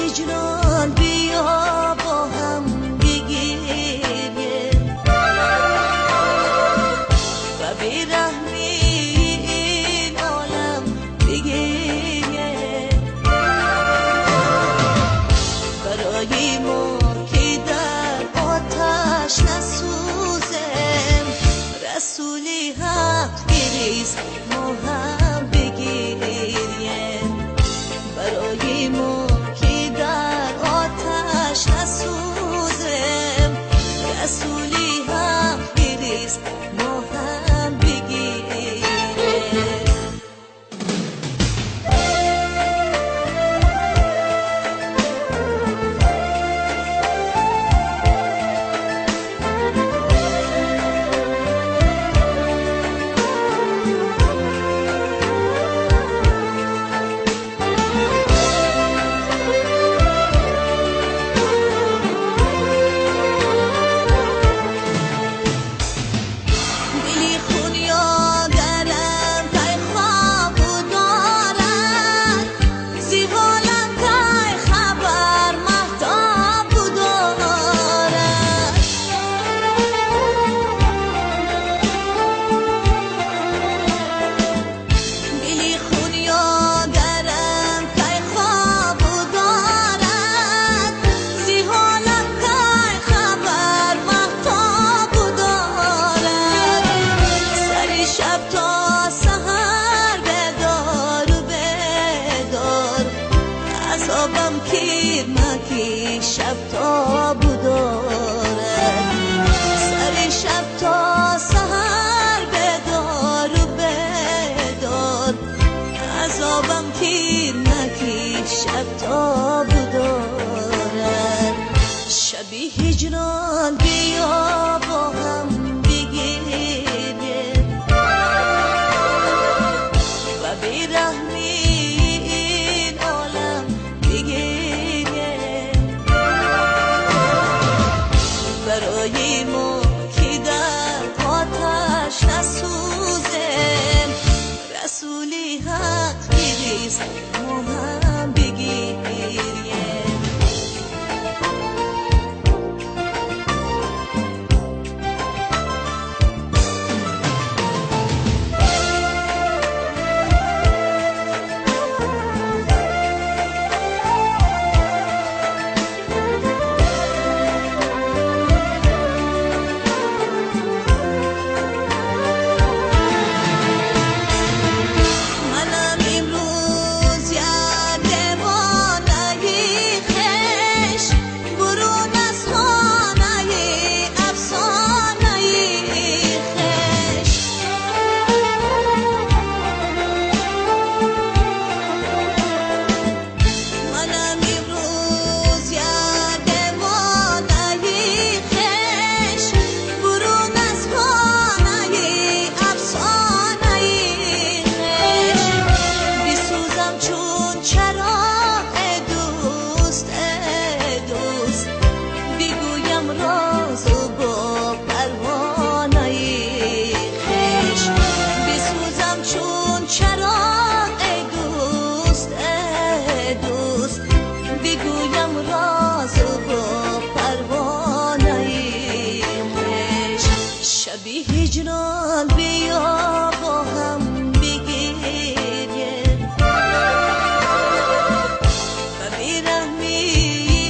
هجران بیا با هم بگیریم و بیرحمی این عالم بگیریم برای ما که در آتش نسوزیم رسولی حق بریز ما هم بگیریم برای ما که در آتش نسوزیم رسولی حق بریز ما هم بگیریم عذابم کیر مکی شب تا بدارد سر شب تا سحر بدار و بدار عذابم کیر مکی شب تا بدارد شبی هجران بیا با هم بگیریم و بیرحمی برای ما که در آتش نسوزیم رسولی حق بریز ما هم بگیریم شبی هجران بیا با هم بگیریم و بیرحمی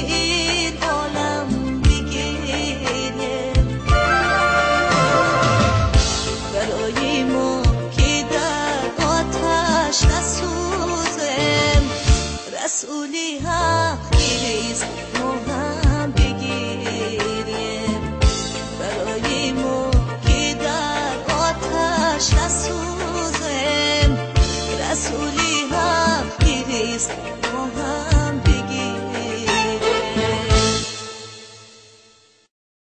این عالم بگیریم برای ما که در آتش نسوزیم رسولی حق بریز ما هم بگیریم برای ما نسوزیم رسولی حق بریز